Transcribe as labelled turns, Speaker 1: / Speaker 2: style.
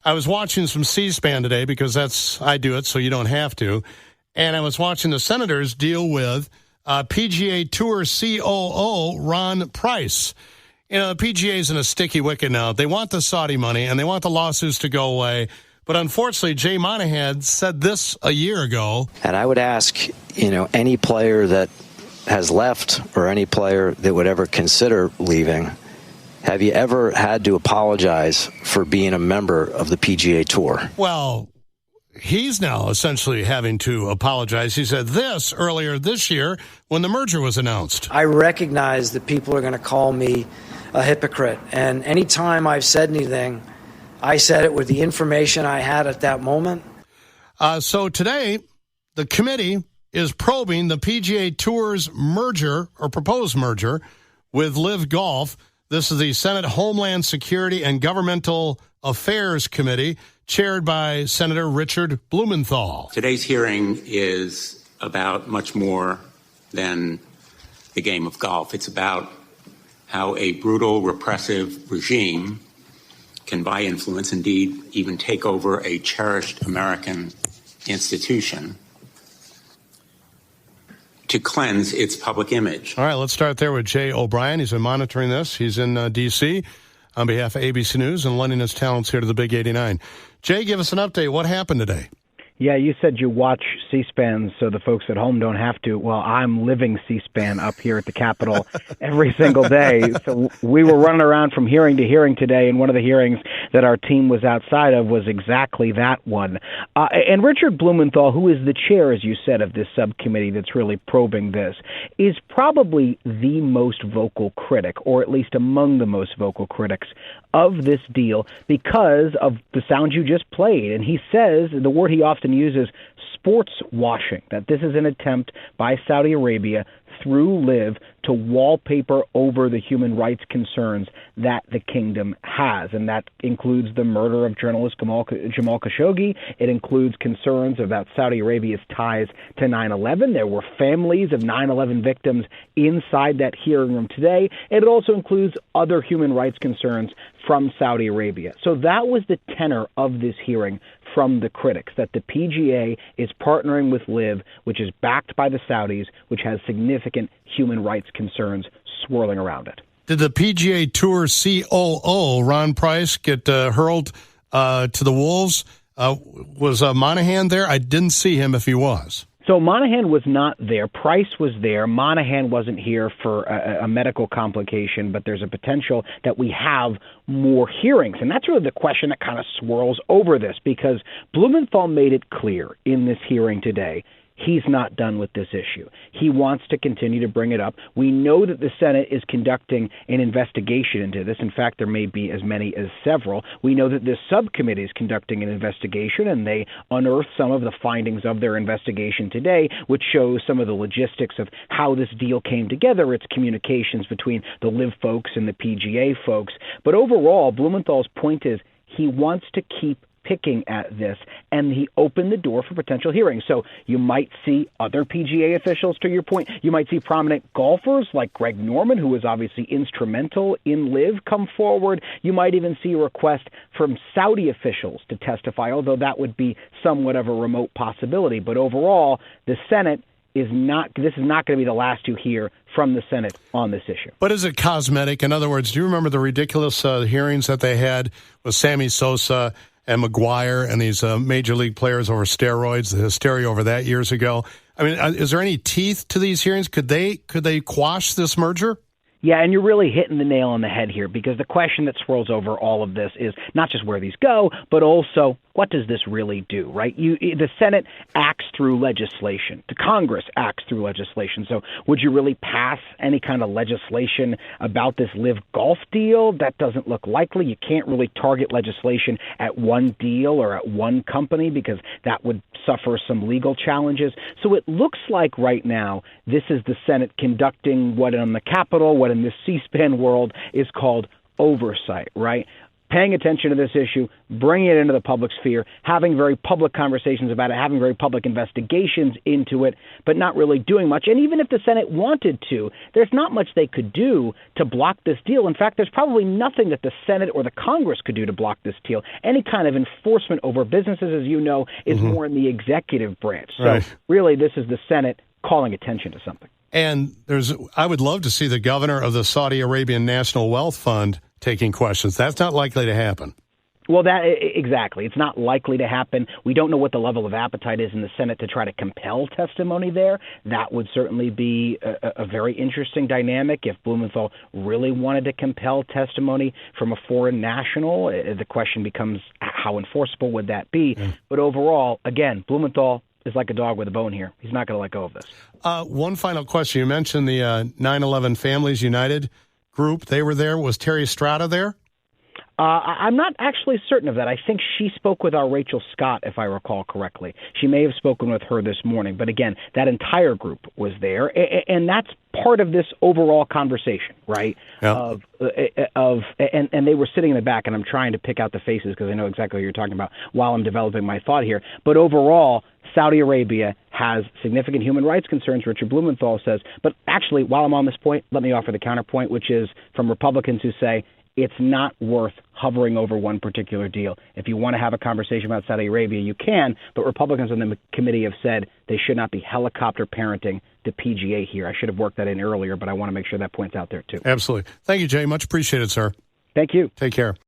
Speaker 1: I was watching some C-SPAN today because I do it so you don't have to. And I was watching the Senators deal with PGA Tour COO Ron Price. You know, the PGA is in a sticky wicket now. They want the Saudi money, and they want the lawsuits to go away. But unfortunately, Jay Monahan said this a year ago.
Speaker 2: And I would ask, any player that has left or any player that would ever consider leaving, have you ever had to apologize for being a member of the PGA Tour?
Speaker 1: Well, he's now essentially having to apologize. He said this earlier this year when the merger was announced.
Speaker 3: I recognize that people are going to call me a hypocrite. And anytime I've said anything, I said it with the information I had at that moment.
Speaker 1: So today, the committee is probing the PGA Tour's merger or proposed merger with LIV Golf. This is the Senate Homeland Security and Governmental Affairs Committee, chaired by Senator Richard Blumenthal.
Speaker 4: Today's hearing is about much more than the game of golf. It's about how a brutal, repressive regime can buy influence, indeed even take over a cherished American institution to cleanse its public image.
Speaker 1: All right, let's start there with Jay O'Brien. He's been monitoring this. He's in D.C. on behalf of ABC News and lending his talents here to the Big 89. Jay, give us an update. What happened today?
Speaker 5: Yeah, you said you watch C-SPAN so the folks at home don't have to. Well, I'm living C-SPAN up here at the Capitol every single day. So we were running around from hearing to hearing today, and one of the hearings that our team was outside of was exactly that one. And Richard Blumenthal, who is the chair, as you said, of this subcommittee that's really probing this, is probably the most vocal critic, or at least among the most vocal critics of this deal because of the sound you just played. And he says, the word he often uses, sports washing, that this is an attempt by Saudi Arabia through LIV to wallpaper over the human rights concerns that the kingdom has. And that includes the murder of journalist Jamal Khashoggi. It includes concerns about Saudi Arabia's ties to 9/11. There were families of 9/11 victims inside that hearing room today. And it also includes other human rights concerns from Saudi Arabia. So that was the tenor of this hearing from the critics, that the PGA is partnering with LIV, which is backed by the Saudis, which has significant human rights concerns swirling around it.
Speaker 1: Did the PGA Tour COO, Ron Price, get hurled to the wolves? Was Monahan there? I didn't see him if he was.
Speaker 5: So Monahan was not there. Price was there. Monahan wasn't here for a medical complication, but there's a potential that we have more hearings. And that's really the question that kind of swirls over this, because Blumenthal made it clear in this hearing today he's not done with this issue. He wants to continue to bring it up. We know that the Senate is conducting an investigation into this. In fact, there may be as many as several. We know that this subcommittee is conducting an investigation, and they unearthed some of the findings of their investigation today, which shows some of the logistics of how this deal came together, its communications between the LIV folks and the PGA folks. But overall, Blumenthal's point is he wants to keep picking at this, and he opened the door for potential hearings. So you might see other PGA officials, to your point. You might see prominent golfers like Greg Norman, who was obviously instrumental in LIV, come forward. You might even see a request from Saudi officials to testify, although that would be somewhat of a remote possibility. But overall, the Senate this is not going to be the last you hear from the Senate on this issue. But
Speaker 1: is it cosmetic? In other words, do you remember the ridiculous hearings that they had with Sammy Sosa and McGuire and these major league players over steroids, the hysteria over that years ago? I mean, is there any teeth to these hearings? Could they quash this merger?
Speaker 5: Yeah, and you're really hitting the nail on the head here, because the question that swirls over all of this is not just where these go, but also what does this really do, right? The Senate acts through legislation. The Congress acts through legislation. So would you really pass any kind of legislation about this LIV Golf deal? That doesn't look likely. You can't really target legislation at one deal or at one company, because that would suffer some legal challenges. So it looks like right now this is the Senate conducting what on the Capitol, what in the C-SPAN world is called oversight, right? paying attention to this issue, bringing it into the public sphere, having very public conversations about it, having very public investigations into it, but not really doing much. And even if the Senate wanted to, there's not much they could do to block this deal. In fact, there's probably nothing that the Senate or the Congress could do to block this deal. Any kind of enforcement over businesses, as you know, is more in the executive branch. So really, this is the Senate calling attention to something.
Speaker 1: And I would love to see the governor of the Saudi Arabian National Wealth Fund taking questions. That's not likely to happen.
Speaker 5: Well, exactly. It's not likely to happen. We don't know what the level of appetite is in the Senate to try to compel testimony there. That would certainly be a very interesting dynamic. If Blumenthal really wanted to compel testimony from a foreign national, the question becomes how enforceable would that be? Yeah. But overall, again, Blumenthal is like a dog with a bone here. He's not going to let go of this.
Speaker 1: One final question. You mentioned the 9/11 Families United group. They were there. Was Terry Estrada there?
Speaker 5: I'm not actually certain of that. I think she spoke with our Rachel Scott, if I recall correctly. She may have spoken with her this morning. But again, that entire group was there. And that's part of this overall conversation, right? Yep. And they were sitting in the back, and I'm trying to pick out the faces because I know exactly what you're talking about while I'm developing my thought here. But overall, Saudi Arabia has significant human rights concerns, Richard Blumenthal says. But actually, while I'm on this point, let me offer the counterpoint, which is from Republicans who say it's not worth hovering over one particular deal. If you want to have a conversation about Saudi Arabia, you can, but Republicans on the committee have said they should not be helicopter parenting the PGA here. I should have worked that in earlier, but I want to make sure that point's out there too.
Speaker 1: Absolutely. Thank you, Jay. Much appreciated, sir.
Speaker 5: Thank you.
Speaker 1: Take care.